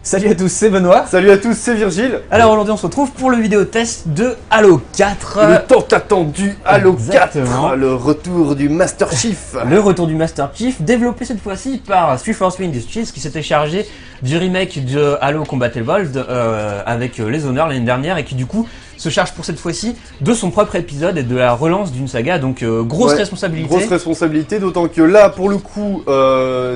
Salut à tous, c'est Benoît. Salut à tous, c'est Virgile. Alors aujourd'hui on se retrouve pour le vidéo test de Halo 4. Le tant attendu Halo Exactement. 4, le retour du Master Chief. Le retour du Master Chief, développé cette fois-ci par 343 Industries qui s'était chargé du remake de Halo Combat Evolved avec les Honors l'année dernière et qui du coup se charge pour cette fois-ci de son propre épisode et de la relance d'une saga, donc grosse responsabilité. Grosse responsabilité, d'autant que là pour le coup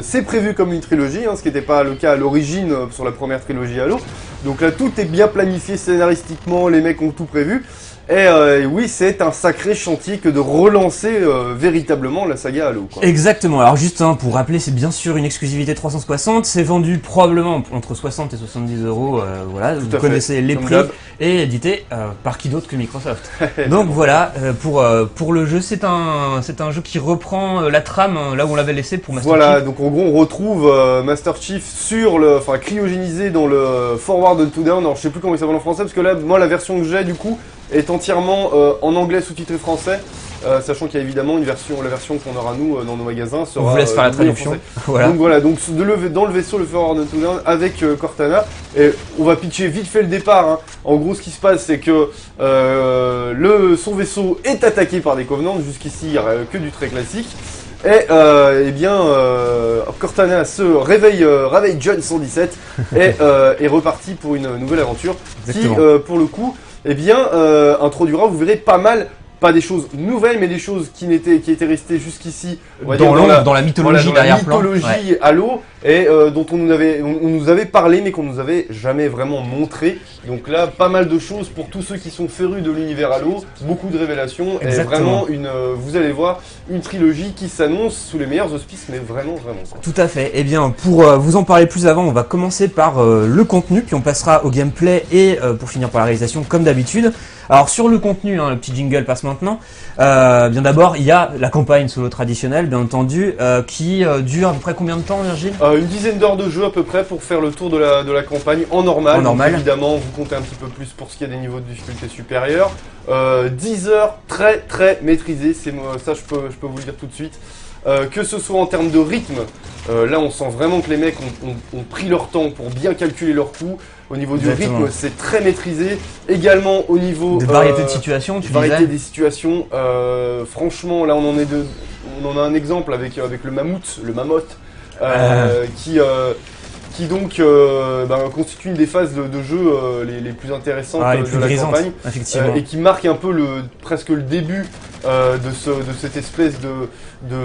c'est prévu comme une trilogie, ce qui n'était pas le cas à l'origine sur la première trilogie Halo. Donc là tout est bien planifié scénaristiquement, les mecs ont tout prévu. Et oui, c'est un sacré chantier que de relancer véritablement la saga Halo, quoi. Exactement, alors juste pour rappeler, c'est bien sûr une exclusivité 360, c'est vendu probablement entre 60 et 70 euros, voilà, vous connaissez les prix, et édité par qui d'autre que Microsoft. Donc voilà, pour le jeu, c'est un jeu qui reprend la trame là où on l'avait laissé pour Master Chief. Voilà, donc en gros on retrouve Master Chief cryogénisé dans le Forward and to Down, alors je sais plus comment il s'appelle en français, parce que là, moi la version que j'ai du coup, est entièrement en anglais sous-titré français, sachant qu'il y a évidemment la version qu'on aura nous dans nos magasins sera. On vous laisse faire la traduction. Voilà. Donc voilà, donc dans le vaisseau, le Forward and to Down avec Cortana, et on va pitcher vite fait le départ. En gros, ce qui se passe, c'est que son vaisseau est attaqué par des Covenants. Jusqu'ici, il n'y a que du très classique. Et Cortana se réveille John 117 et est reparti pour une nouvelle aventure qui, pour le coup, introduira, vous verrez, pas des choses nouvelles, mais des choses qui étaient restées jusqu'ici dans la mythologie d'arrière-plan. Halo, et dont on nous avait parlé, mais qu'on nous avait jamais vraiment montré. Donc là, pas mal de choses pour tous ceux qui sont férus de l'univers Halo, beaucoup de révélations, Exactement. et vraiment vous allez voir, une trilogie qui s'annonce sous les meilleurs auspices, mais vraiment, quoi. Tout à fait. Eh bien, pour vous en parler plus avant, on va commencer par le contenu, puis on passera au gameplay et pour finir par la réalisation comme d'habitude. Alors sur le contenu, le petit jingle passe maintenant. Bien d'abord, il y a la campagne solo traditionnelle, bien entendu, qui dure à peu près combien de temps, Virgile ? Une dizaine d'heures de jeu à peu près pour faire le tour de la campagne en normal. Donc, évidemment, vous comptez un petit peu plus pour ce qui est des niveaux de difficulté supérieurs. 10 heures très maîtrisées, ça je peux vous le dire tout de suite. Que ce soit en termes de rythme, là on sent vraiment que les mecs ont pris leur temps pour bien calculer leurs coups. Au niveau du rythme, c'est très maîtrisé. Également au niveau de variété de situations, des situations. Franchement, là on en a un exemple avec le mammouth, qui donc constitue une des phases de jeu les plus intéressantes de la campagne, et qui marque un peu presque le début de cette espèce de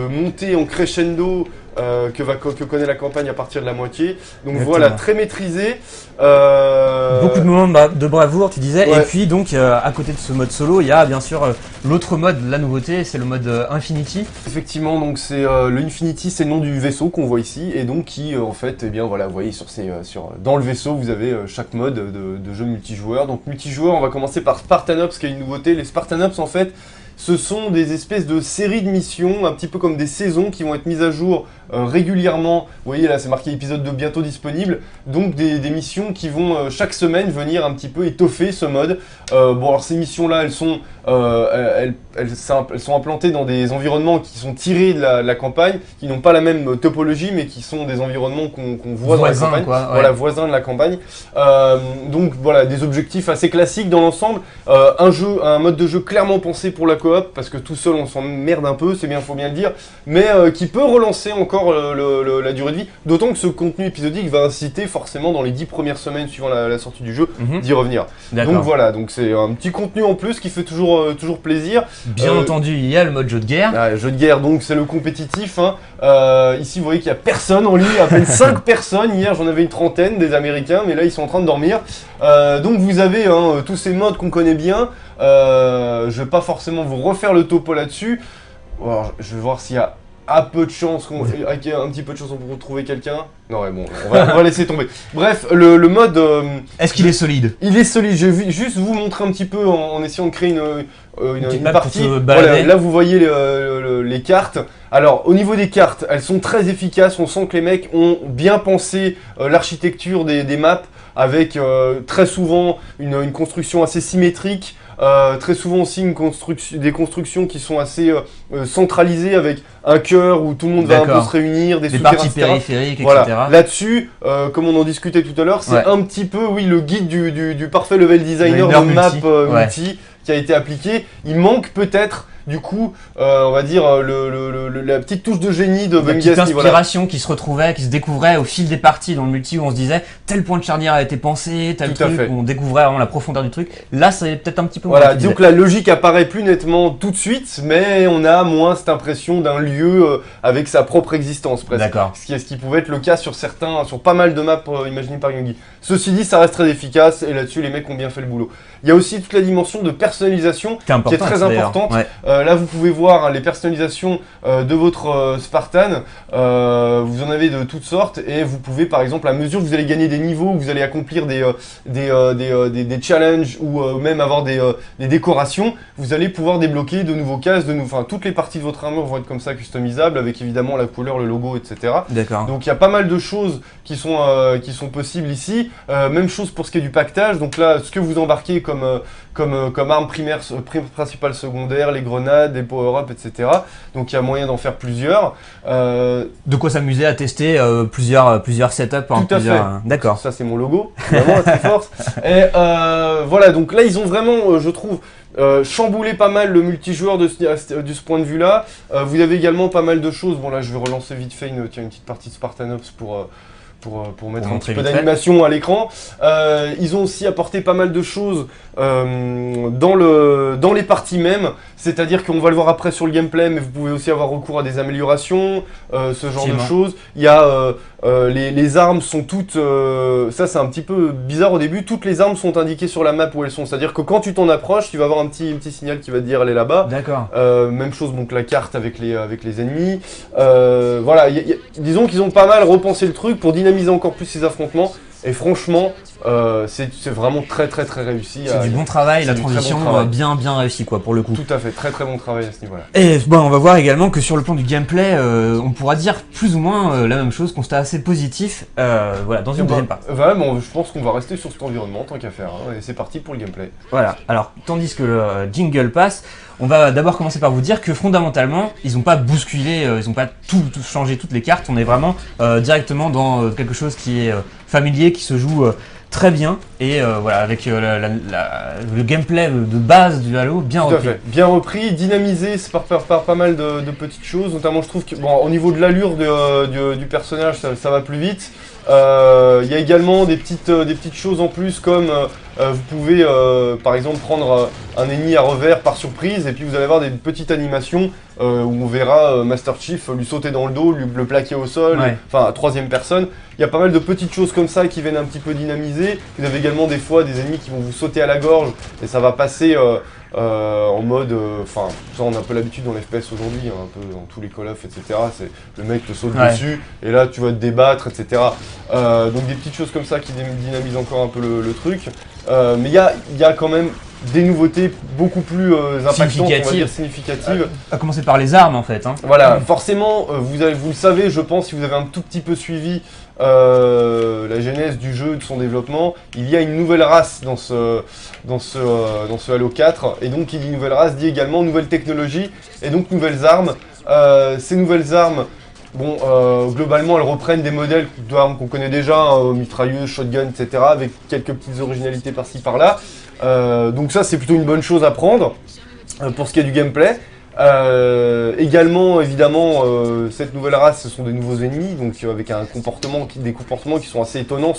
montée en crescendo que connaît la campagne à partir de la moitié. Donc voilà, très maîtrisé. Beaucoup de moments de bravoure, tu disais. Ouais. Et puis donc à côté de ce mode solo, il y a bien sûr l'autre mode, la nouveauté, c'est le mode Infinity. Effectivement, donc c'est le Infinity, c'est le nom du vaisseau qu'on voit ici, et donc qui en fait, vous voyez dans le vaisseau, vous avez chaque mode de jeu multijoueur. Donc multijoueur, on va commencer par Spartanops, qui est une nouveauté. Les Spartanops, en fait, ce sont des espèces de séries de missions, un petit peu comme des saisons qui vont être mises à jour régulièrement. Vous voyez là, c'est marqué épisode 2 bientôt disponible. Donc des missions qui vont chaque semaine venir un petit peu étoffer ce mode. Alors ces missions-là, elles sont implantées dans des environnements qui sont tirés de la campagne, qui n'ont pas la même topologie, mais qui sont des environnements qu'on voit dans la campagne. Voilà, voisins de la campagne. Donc voilà, des objectifs assez classiques dans l'ensemble. Un mode de jeu clairement pensé pour la coop, parce que tout seul on s'emmerde un peu, faut bien le dire, mais qui peut relancer encore la durée de vie, d'autant que ce contenu épisodique va inciter forcément dans les 10 premières semaines suivant la sortie du jeu d'y revenir. Donc voilà, donc c'est un petit contenu en plus qui fait toujours plaisir. Bien entendu, il y a le mode jeu de guerre. Jeu de guerre, donc c'est le compétitif. Ici vous voyez qu'il n'y a personne en ligne, à peine 5 personnes. Hier j'en avais une trentaine des Américains, mais là ils sont en train de dormir. Donc vous avez tous ces modes qu'on connaît bien. Je vais pas forcément vous refaire le topo là-dessus. Alors, je vais voir s'il y a un peu de chance, avec un petit peu de chance on peut retrouver quelqu'un. Non ouais bon, on va laisser tomber. Bref, le mode... Est-ce qu'il est solide ? Il est solide, je vais juste vous montrer un petit peu en essayant de créer une partie. Voilà, là vous voyez les cartes. Alors au niveau des cartes, elles sont très efficaces, on sent que les mecs ont bien pensé l'architecture des maps, avec très souvent une construction assez symétrique, très souvent aussi des constructions qui sont assez centralisées avec un cœur où tout le monde va un peu se réunir, des parties périphériques, voilà. etc. Là-dessus, comme on en discutait tout à l'heure, c'est un petit peu, oui, le guide du parfait level designer de map multi qui a été appliqué. Il manque peut-être du coup, on va dire la petite touche de génie de Bungie. La petite inspiration qui se retrouvait, qui se découvrait au fil des parties dans le multi où on se disait tel point de charnière a été pensé, tel truc, où on découvrait vraiment la profondeur du truc. Là, c'est peut-être un petit peu moins. Voilà, disons que la logique apparaît plus nettement tout de suite, mais on a moins cette impression d'un lieu avec sa propre existence presque. D'accord. Ce qui pouvait être le cas sur pas mal de maps imaginées par Bungie. Ceci dit, ça reste très efficace et là-dessus, les mecs ont bien fait le boulot. Il y a aussi toute la dimension de personnalisation qui est très importante. Là, vous pouvez voir les personnalisations de votre Spartan. Vous en avez de toutes sortes et vous pouvez, par exemple, à mesure que vous allez gagner des niveaux, vous allez accomplir des challenges ou même avoir des décorations, vous allez pouvoir débloquer de nouveaux cases, toutes les parties de votre armure vont être comme ça customisables avec évidemment la couleur, le logo, etc. D'accord. Donc il y a pas mal de choses qui sont possibles ici. Même chose pour ce qui est du pactage. Donc là, ce que vous embarquez comme armes primaires, principales, secondaires, les grenades, les power-up, etc. Donc il y a moyen d'en faire plusieurs. De quoi s'amuser à tester plusieurs setups. Tout à fait. D'accord. Ça c'est mon logo, vraiment à Triforce. Et voilà, donc là ils ont vraiment, je trouve, chamboulé pas mal le multijoueur de ce point de vue-là. Vous avez également pas mal de choses. Bon là je vais relancer vite fait une petite partie de Spartanops pour mettre un petit peu d'animation à l'écran. Ils ont aussi apporté pas mal de choses dans les parties même, c'est-à-dire qu'on va le voir après sur le gameplay, mais vous pouvez aussi avoir recours à des améliorations, ce genre de choses. Il y a les armes sont toutes, ça c'est un petit peu bizarre au début, toutes les armes sont indiquées sur la map où elles sont, c'est-à-dire que quand tu t'en approches, tu vas avoir un petit signal qui va te dire elle est là-bas. D'accord. Même chose donc la carte avec les ennemis. Voilà, disons qu'ils ont pas mal repensé le truc pour dynamiser encore plus ces affrontements et franchement c'est vraiment très réussi. C'est du bon travail, la transition bien réussie quoi pour le coup. Tout à fait, très bon travail à ce niveau-là. Et bon, on va voir également que sur le plan du gameplay, on pourra dire plus ou moins la même chose, constat assez positif voilà, dans une deuxième partie. Vraiment, je pense qu'on va rester sur cet environnement tant qu'à faire, hein, et c'est parti pour le gameplay. Voilà, alors tandis que le jingle passe, on va d'abord commencer par vous dire que fondamentalement, ils n'ont pas bousculé, ils n'ont pas tout changé toutes les cartes, on est vraiment directement dans quelque chose qui est familier, qui se joue très bien et voilà, avec le gameplay de base du Halo bien repris. Tout à fait. Bien repris, dynamisé par pas mal de petites choses, notamment je trouve que bon, au niveau de l'allure du personnage ça va plus vite. Il y a également des petites choses en plus comme vous pouvez par exemple prendre un ennemi à revers par surprise et puis vous allez avoir des petites animations où on verra Master Chief lui sauter dans le dos, le plaquer au sol, enfin troisième personne. Il y a pas mal de petites choses comme ça qui viennent un petit peu dynamiser. Vous avez également des fois des ennemis qui vont vous sauter à la gorge et ça va passer en mode, enfin ça on a un peu l'habitude dans l'FPS aujourd'hui, hein, un peu dans tous les Call of, etc. C'est le mec te saute dessus et là tu vas te débattre, etc. Donc des petites choses comme ça qui dynamisent encore un peu le truc. Mais il y a quand même des nouveautés beaucoup plus impactantes, on va dire significatives. À commencer par les armes en fait. Hein. Voilà, forcément, vous le savez, je pense, si vous avez un tout petit peu suivi la genèse du jeu, de son développement, il y a une nouvelle race dans ce Halo 4, et donc qui dit nouvelle race dit également nouvelle technologie, et donc nouvelles armes. Ces nouvelles armes, bon, globalement, elles reprennent des modèles d'armes qu'on connaît déjà, mitrailleuses, shotgun, etc., avec quelques petites originalités par-ci par-là. Donc ça, c'est plutôt une bonne chose à prendre pour ce qui est du gameplay. Également, évidemment, cette nouvelle race, ce sont des nouveaux ennemis, donc avec des comportements qui sont assez étonnants.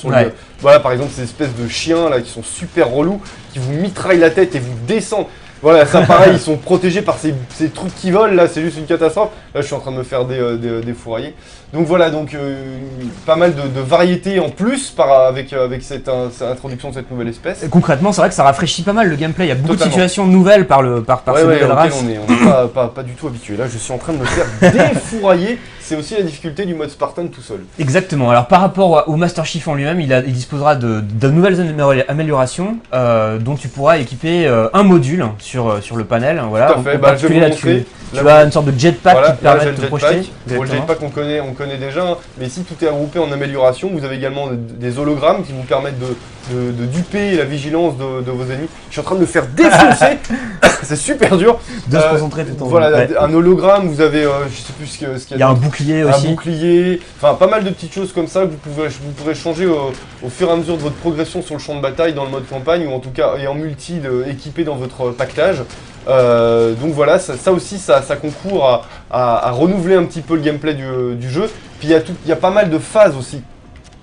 Voilà, par exemple, ces espèces de chiens là qui sont super relous, qui vous mitraillent la tête et vous descendent. Voilà, ça pareil, ils sont protégés par ces trucs qui volent, là c'est juste une catastrophe. Là je suis en train de me faire défourailler. Donc voilà, pas mal de variétés en plus avec cette introduction de cette nouvelle espèce. Et concrètement, c'est vrai que ça rafraîchit pas mal le gameplay, il y a beaucoup de situations nouvelles par ces nouvelles races. On n'est pas du tout habitué. Là je suis en train de me faire défourailler. C'est aussi la difficulté du mode Spartan tout seul. Exactement. Alors par rapport au Master Chief en lui-même, il disposera de nouvelles améliorations dont tu pourras équiper un module sur le panel. Voilà, tout à fait. Je vais vous montrer. Tu as une sorte de jetpack qui te permet de te projeter. Bon, le jetpack on connaît déjà, hein, mais ici tout est regroupé en amélioration. Vous avez également des hologrammes qui vous permettent de duper la vigilance de vos ennemis. Je suis en train de me faire défoncer. C'est super dur. De se concentrer tout le temps. Voilà, un hologramme, vous avez, je sais plus ce qu'il y a. Il y a un bouclier aussi. Un bouclier, enfin pas mal de petites choses comme ça que vous pourrez changer au fur et à mesure de votre progression sur le champ de bataille dans le mode campagne ou en tout cas et en multi équipé dans votre pactage. Donc voilà, ça aussi ça concourt à renouveler un petit peu le gameplay du jeu. Puis il y a pas mal de phases aussi.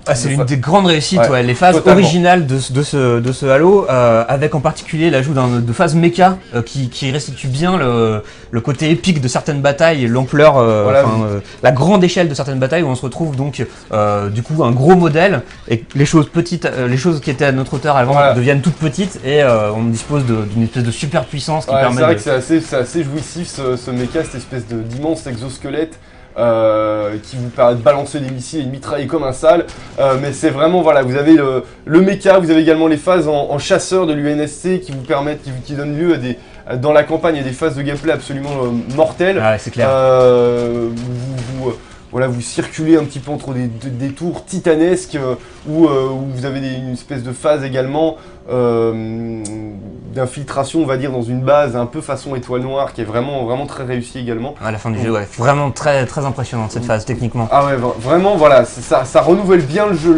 Ah, c'est une des grandes réussites, les phases originales de ce Halo, avec en particulier l'ajout de phases méca qui restitue bien le côté épique de certaines batailles, l'ampleur, la grande échelle de certaines batailles où on se retrouve donc du coup un gros modèle et les choses petites, les choses qui étaient à notre hauteur avant deviennent toutes petites et on dispose d'une espèce de super puissance qui permet. C'est vrai que c'est assez jouissif ce méca, cette espèce d'immense exosquelette. Qui vous permet de balancer des missiles et de mitrailler comme un sale, mais c'est vraiment voilà, vous avez le mecha, vous avez également les phases en chasseur de l'UNSC qui vous permettent, qui donnent lieu à dans la campagne à des phases de gameplay absolument mortelles. Ah ouais, c'est clair. Vous circulez un petit peu entre des tours titanesques où vous avez une espèce de phase également d'infiltration, on va dire, dans une base un peu façon étoile noire qui est vraiment très réussie également. À la fin du jeu, vraiment très impressionnante cette phase techniquement. Ah ouais, vraiment, voilà, ça renouvelle bien le jeu.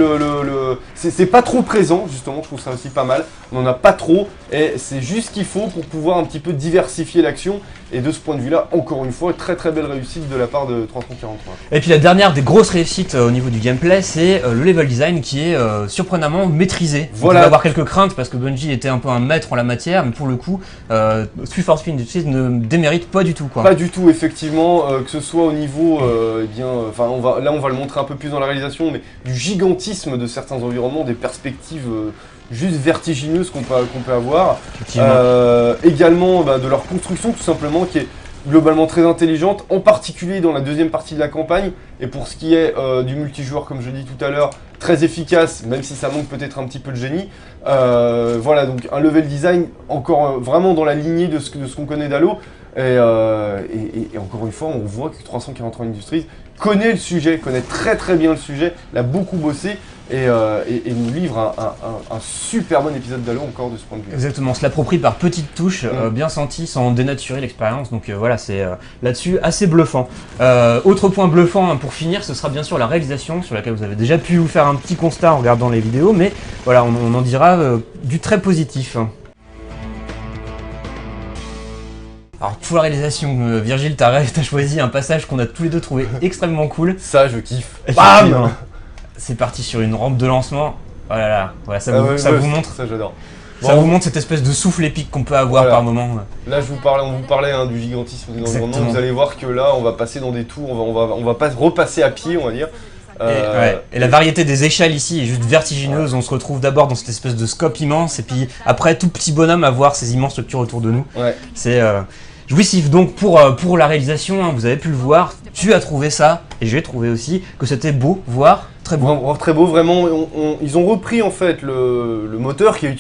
C'est pas trop présent, justement, je trouve ça aussi pas mal. On en a pas trop et c'est juste ce qu'il faut pour pouvoir un petit peu diversifier l'action. Et de ce point de vue-là, encore une fois, très belle réussite de la part de 343. Et puis la dernière des grosses réussites au niveau du gameplay, c'est le level design qui est surprenamment maîtrisé. Voilà. On peut avoir quelques craintes parce que Bungie était un peu un maître en la matière, mais pour le coup, 343 Industries ne démérite pas du tout, quoi. Pas du tout, effectivement, que ce soit au niveau, on va le montrer un peu plus dans la réalisation, mais du gigantisme de certains environnements, des perspectives juste vertigineuses qu'on peut avoir. Également de leur construction tout simplement qui est globalement très intelligente, en particulier dans la deuxième partie de la campagne, et pour ce qui est du multijoueur, comme je l'ai dit tout à l'heure, très efficace, même si ça manque peut-être un petit peu de génie. Voilà, donc un level design encore vraiment dans la lignée de ce qu'on connaît d'Halo, et encore une fois, on voit que 343 Industries connaît le sujet, connaît très bien le sujet, l'a beaucoup bossé, et nous livre un super bon épisode d'Halo encore de ce point de vue. Exactement, on se l'approprie par petites touches, bien senties, sans dénaturer l'expérience, donc voilà, c'est là-dessus assez bluffant. Autre point bluffant pour finir, ce sera bien sûr la réalisation, sur laquelle vous avez déjà pu vous faire un petit constat en regardant les vidéos, mais voilà, on en dira du très positif. Alors pour la réalisation, Virgile, t'as choisi un passage qu'on a tous les deux trouvé extrêmement cool. Ça, je kiffe. Bam ! C'est parti sur une rampe de lancement. Oh là là, voilà, ça vous montre. Ça, j'adore. Ça vous montre cette espèce de souffle épique qu'on peut avoir par moment. Là, on vous parlait du gigantisme des environnements. Vous allez voir que là, on va passer dans des tours, on va pas repasser à pied, on va dire. Et la variété des échelles ici est juste vertigineuse. On se retrouve d'abord dans cette espèce de scope immense, et puis après, tout petit bonhomme à voir ces immenses structures autour de nous. C'est jouissif. Donc pour la réalisation, vous avez pu le voir, tu as trouvé ça, et j'ai trouvé aussi que c'était beau, voire très beau. Très beau, vraiment. Ils ont repris en fait le moteur qui était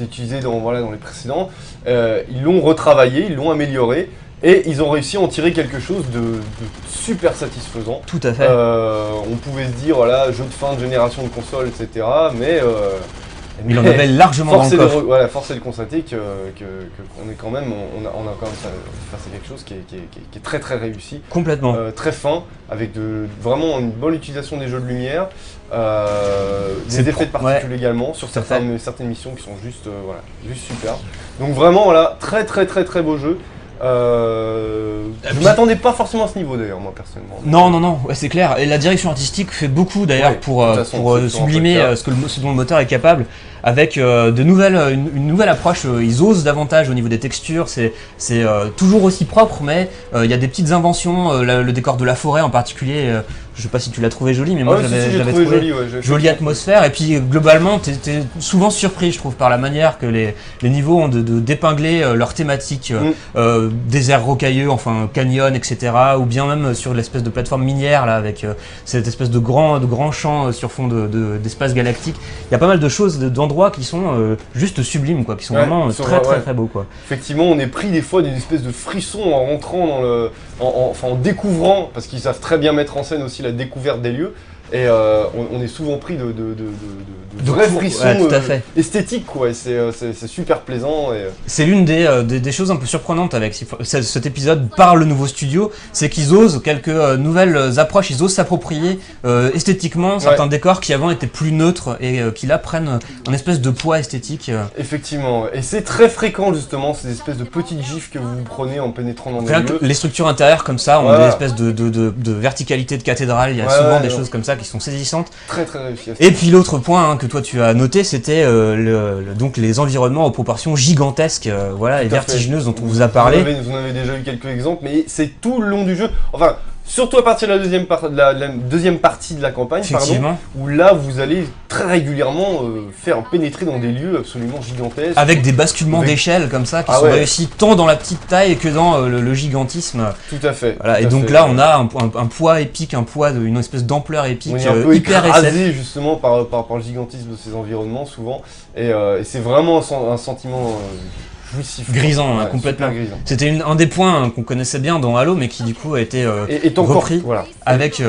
utilisé dans les précédents. Ils l'ont retravaillé, ils l'ont amélioré. Et ils ont réussi à en tirer quelque chose de super satisfaisant. Tout à fait. On pouvait se dire, voilà, jeu de fin de génération de console, etc. Mais il en avait largement dans le coffre. Force est de constater qu'on est quand même, on a quand même face à quelque chose qui est très réussi. Complètement. Très fin, avec vraiment une bonne utilisation des jeux de lumière, des effets de particules également sur certaines missions qui sont juste super. Donc vraiment, voilà, très beau jeu. Je m'attendais pas forcément à ce niveau d'ailleurs, moi personnellement. Non, c'est clair. Et la direction artistique fait beaucoup d'ailleurs pour sublimer ce dont le moteur est capable. Avec une nouvelle approche, ils osent davantage au niveau des textures, c'est toujours aussi propre, mais il y a des petites inventions, le décor de la forêt en particulier, je sais pas si tu l'as trouvé joli, mais moi je l'avais trouvé joli, jolie atmosphère. Et puis globalement, t'es souvent surpris, je trouve, par la manière que les niveaux ont d'épingler leur thématique, désert rocailleux, enfin canyon, etc. Ou bien même sur l'espèce de plateforme minière là, avec cette espèce de grand champ sur fond d'espace galactique. Il y a pas mal de choses, d'endroits qui sont juste sublimes, quoi, qui sont vraiment très beaux, quoi. Effectivement, on est pris des fois d'une espèce de frisson en rentrant dans en découvrant, parce qu'ils savent très bien mettre en scène aussi la découverte des lieux. Et on est souvent pris de vrais frissons esthétiques, quoi. C'est super plaisant. C'est l'une des choses un peu surprenantes avec cet épisode par le nouveau studio, c'est qu'ils osent quelques nouvelles approches, ils osent s'approprier esthétiquement certains décors qui avant étaient plus neutres et qui là prennent un espèce de poids esthétique. Effectivement, et c'est très fréquent justement ces espèces de petites gifs que vous prenez en pénétrant dans des lieux. Les structures intérieures comme ça ont des espèces de verticalité de cathédrale, il y a souvent des choses comme ça qui sont saisissantes. Très réussi. Et puis l'autre point que toi tu as noté, c'était donc les environnements aux proportions gigantesques, et vertigineuses dont on vous a parlé. Vous en avez déjà eu quelques exemples, mais c'est tout le long du jeu. Enfin, surtout à partir de la deuxième partie de la campagne, où là vous allez très régulièrement faire pénétrer dans des lieux absolument gigantesques. Avec des basculements d'échelle comme ça qui sont réussis tant dans la petite taille que dans le gigantisme. Tout à fait. Voilà, et donc là on a un poids épique, une espèce d'ampleur épique un peu hyper écrasé justement par le gigantisme de ces environnements souvent. Et c'est vraiment un sentiment... jouissif. Grisant, complètement. Grisant. C'était un des points qu'on connaissait bien dans Halo, mais qui du coup a été repris avec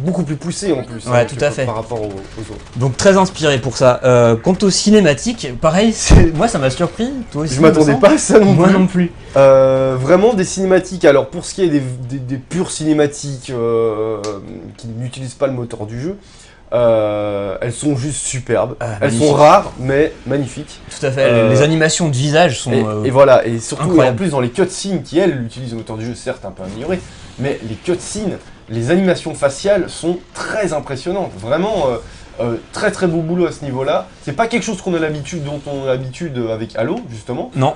beaucoup plus poussé en plus. Ouais, tout à fait. Par rapport aux autres. Donc très inspiré pour ça. Quant aux cinématiques, pareil, moi ça m'a surpris. Toi aussi. Je m'attendais pas à ça non plus. Moi non plus. Vraiment des cinématiques. Alors pour ce qui est des pures cinématiques qui n'utilisent pas le moteur du jeu. Elles sont juste superbes, elles sont rares mais magnifiques. Tout à fait, les animations de visage sont et voilà, et surtout en plus dans les cutscenes qui elles utilisent le moteur du jeu certes un peu amélioré, mais les cutscenes, les animations faciales sont très impressionnantes, vraiment très beau boulot à ce niveau-là. C'est pas quelque chose dont on a l'habitude avec Halo justement. Non.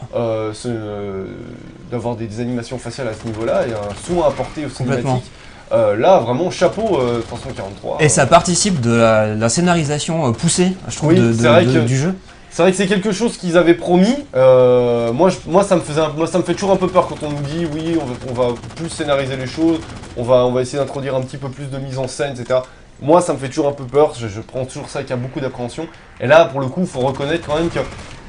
D'avoir des animations faciales à ce niveau-là et un soin apporté aux cinématiques. Là, vraiment, chapeau 343. Et ça participe de la scénarisation poussée, je trouve, du jeu. C'est vrai que c'est quelque chose qu'ils avaient promis. Moi, ça me fait toujours un peu peur quand on nous dit oui, on va plus scénariser les choses, on va essayer d'introduire un petit peu plus de mise en scène, etc. Moi, ça me fait toujours un peu peur. Je prends toujours ça avec beaucoup d'appréhension. Et là, pour le coup, il faut reconnaître quand même que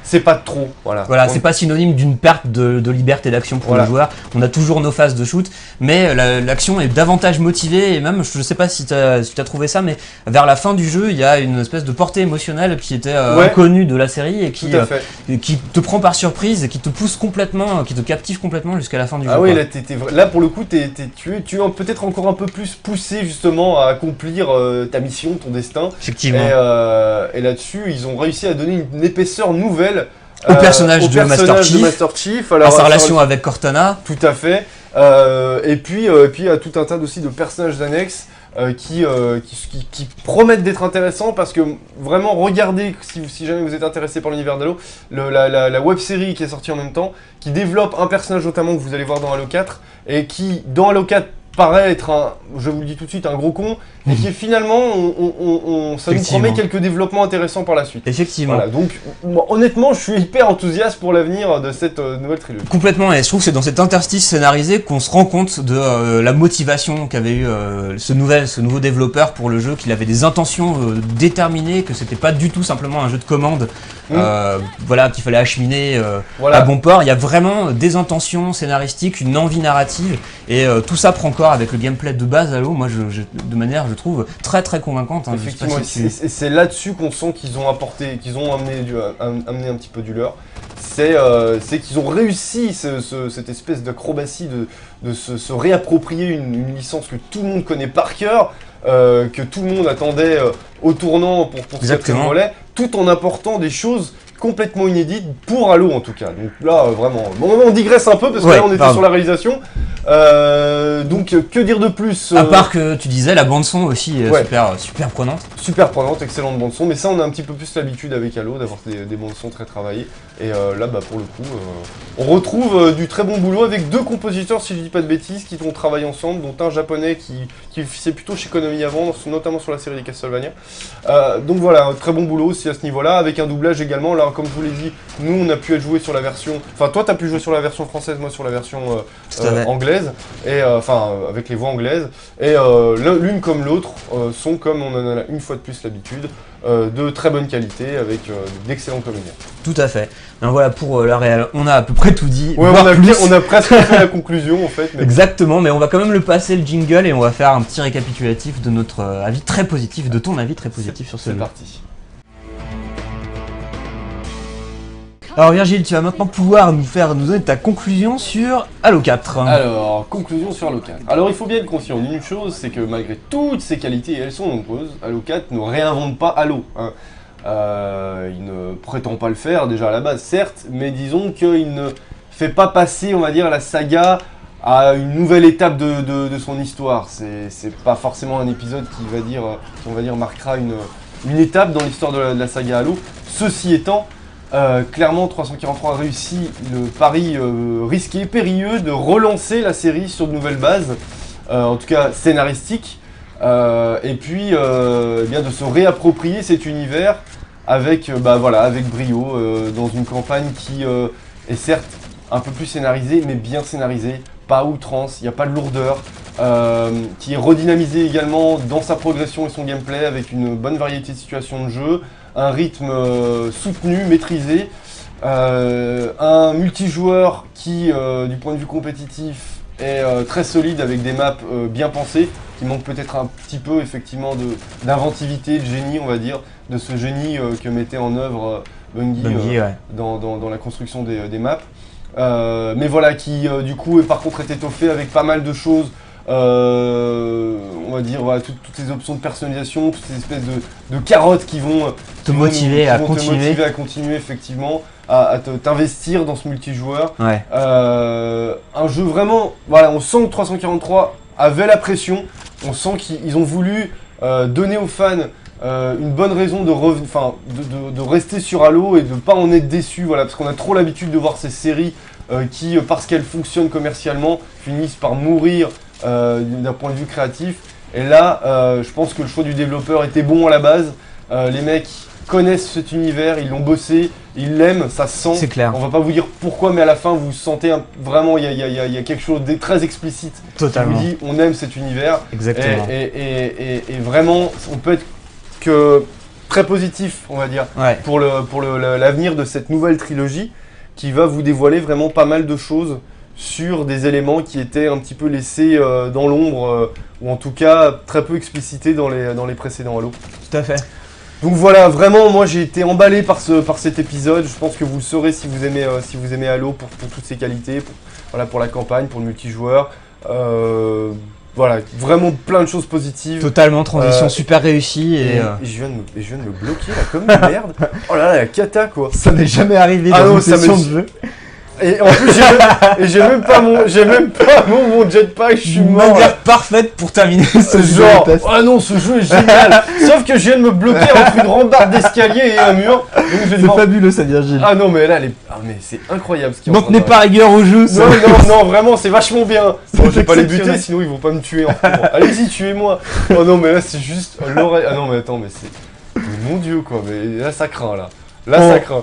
c'est pas trop, voilà. C'est pas synonyme d'une perte de liberté d'action pour le joueur. On a toujours nos phases de shoot, mais l'action est davantage motivée et même, je sais pas si t'as trouvé ça, mais vers la fin du jeu, il y a une espèce de portée émotionnelle qui était inconnue de la série et qui te prend par surprise et qui te pousse complètement, qui te captive complètement jusqu'à la fin du jeu. Ah oui, là pour le coup, tu es peut-être encore un peu plus poussé justement à accomplir ta mission, ton destin. Effectivement. Et là-dessus, ils ont réussi à donner une épaisseur nouvelle au personnage de Master Chief, à sa relation avec Cortana. Tout à fait. Et puis à tout un tas aussi de personnages annexes qui promettent d'être intéressants parce que vraiment regardez, si jamais vous êtes intéressé par l'univers d'Halo, la web série qui est sortie en même temps, qui développe un personnage notamment que vous allez voir dans Halo 4 et qui dans Halo 4 paraît être je vous le dis tout de suite, un gros con, et qui finalement, ça nous promet quelques développements intéressants par la suite. Effectivement. Voilà, donc honnêtement, je suis hyper enthousiaste pour l'avenir de cette nouvelle trilogie. Complètement, et je trouve que c'est dans cet interstice scénarisé qu'on se rend compte de la motivation qu'avait eu ce nouveau développeur pour le jeu, qu'il avait des intentions déterminées, que c'était pas du tout simplement un jeu de commande, qu'il fallait acheminer à bon port. Il y a vraiment des intentions scénaristiques, une envie narrative, et tout ça prend corps avec le gameplay de base Halo, moi de manière je trouve très convaincante. Effectivement, c'est là-dessus qu'on sent qu'ils ont amené un petit peu du leur. C'est qu'ils ont réussi cette espèce d'acrobatie de se réapproprier une licence que tout le monde connaît par cœur, que tout le monde attendait au tournant pour cette volet, tout en apportant des choses complètement inédites pour Halo en tout cas. Donc là vraiment, on digresse un peu parce que là on était sur la réalisation. Donc que dire de plus à part que tu disais la bande son aussi super prenante. Super prenante, excellente bande son, mais ça on a un petit peu plus l'habitude avec Halo d'avoir des bandes son très travaillées. Et là bah pour le coup on retrouve du très bon boulot avec 2 compositeurs si je dis pas de bêtises qui ont travaillé ensemble, dont un japonais qui officiait plutôt chez Konami avant, notamment sur la série des Castlevania. Donc voilà, un très bon boulot aussi à ce niveau-là, avec un doublage également. Là comme je vous l'ai dit, nous on a pu jouer sur la version, enfin toi t'as pu jouer sur la version française, moi sur la version anglaise, et enfin avec les voix anglaises, et l'une comme l'autre sont, comme on en a une fois de plus l'habitude, de très bonne qualité avec d'excellents comédiens. Tout à fait. Donc voilà, pour la réal, on a à peu près tout dit. Ouais, on a presque fait la conclusion en fait. Mais exactement, mais on va quand même le passer le jingle et on va faire un petit récapitulatif de notre avis très positif, de ton avis très positif sur ce jeu. C'est parti. Alors Virgile, tu vas maintenant pouvoir nous donner ta conclusion sur Halo 4. Alors, conclusion sur Halo 4. Alors il faut bien être conscient d'une chose, c'est que malgré toutes ses qualités, et elles sont nombreuses, Halo 4 ne réinvente pas Halo. Hein. Il ne prétend pas le faire déjà à la base, certes, mais disons qu'il ne fait pas passer, on va dire, la saga à une nouvelle étape de son histoire. C'est pas forcément un épisode qui marquera une étape dans l'histoire de la saga Halo. Ceci étant, clairement 343 a réussi le pari risqué, périlleux de relancer la série sur de nouvelles bases, en tout cas scénaristiques, et puis bien de se réapproprier cet univers avec brio, dans une campagne qui est certes un peu plus scénarisée, mais bien scénarisée, pas à outrance, il n'y a pas de lourdeur, qui est redynamisée également dans sa progression et son gameplay avec une bonne variété de situations de jeu, un rythme soutenu, maîtrisé, un multijoueur qui, du point de vue compétitif, est très solide avec des maps bien pensées, qui manque peut-être un petit peu effectivement d'inventivité, de génie, on va dire, de ce génie que mettait en œuvre Bungie dans la construction des maps. Mais voilà, qui du coup par contre est étoffé avec pas mal de choses. On va dire voilà, toutes ces options de personnalisation, toutes ces espèces de carottes qui vont te motiver à continuer effectivement, à t'investir dans ce multijoueur. Ouais. Un jeu vraiment, voilà, on sent que 343 avait la pression, on sent qu'ils ont voulu donner aux fans une bonne raison de rester sur Halo et de ne pas en être déçus, voilà, parce qu'on a trop l'habitude de voir ces séries qui, parce qu'elles fonctionnent commercialement, finissent par mourir d'un point de vue créatif. Et là, je pense que le choix du développeur était bon à la base. Les mecs connaissent cet univers, ils l'ont bossé, ils l'aiment, ça se sent. C'est clair. On va pas vous dire pourquoi, mais à la fin, vous sentez vraiment, il y a quelque chose de très explicite. Totalement. Qui vous dit, on aime cet univers. Exactement. Et vraiment, on peut être que très positif, on va dire, pour l'avenir de cette nouvelle trilogie qui va vous dévoiler vraiment pas mal de choses sur des éléments qui étaient un petit peu laissés dans l'ombre, ou en tout cas très peu explicités dans les précédents Halo. Tout à fait. Donc voilà, vraiment, moi j'ai été emballé par cet épisode. Je pense que vous le saurez si vous aimez Halo pour toutes ses qualités, pour la campagne, pour le multijoueur. Voilà, vraiment plein de choses positives. Totalement, transition super réussie. Et je viens de me bloquer là comme une merde. Oh là là, la cata quoi. Ça n'est jamais arrivé dans une session de jeu. Et en plus, j'ai même pas mon jetpack, je suis mort. Manière parfaite pour terminer ce jeu. Ah non, ce jeu est génial. Sauf que je viens de me bloquer entre une rambarde d'escalier et un mur. C'est fabuleux ça, Virgile. Ah non, mais là, mais c'est incroyable ce qui est en train de n'aie pas rigueur au jeu. Non, vraiment, c'est vachement bien. Bon, je vais pas les buter, sinon ils vont pas me tuer. Allez-y, tuez-moi. Oh non, mais là, c'est juste l'oreille. Ah non, mais attends, mais c'est... Mon Dieu, quoi. Mais là, ça craint, là. Là, ça craint.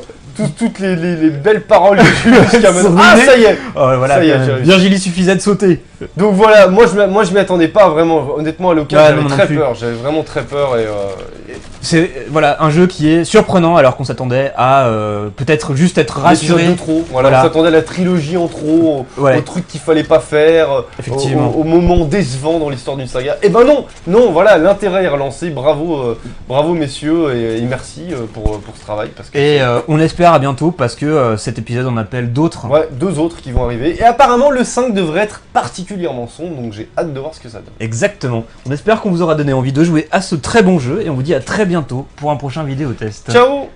Toutes les belles paroles que tu as jusqu'à maintenant. Ah, ça y est. Voilà, ça y est, Virgile, il suffisait de sauter. Donc voilà, moi je m'y attendais pas vraiment. Honnêtement, à l'occasion, j'avais très peur. J'avais vraiment très peur. C'est un jeu qui est surprenant alors qu'on s'attendait à peut-être juste être rassuré. De trop. Voilà. On s'attendait à la trilogie en trop, au truc qu'il fallait pas faire, effectivement, au moment décevant dans l'histoire d'une saga. Et ben non, voilà, l'intérêt est relancé. Bravo messieurs et merci pour ce travail. On espère à bientôt parce que cet épisode en appelle d'autres. Ouais, 2 autres qui vont arriver. Et apparemment le 5 devrait être particulièrement sombre, donc j'ai hâte de voir ce que ça donne. Exactement. On espère qu'on vous aura donné envie de jouer à ce très bon jeu et on vous dit à très bientôt pour un prochain vidéo test. Ciao.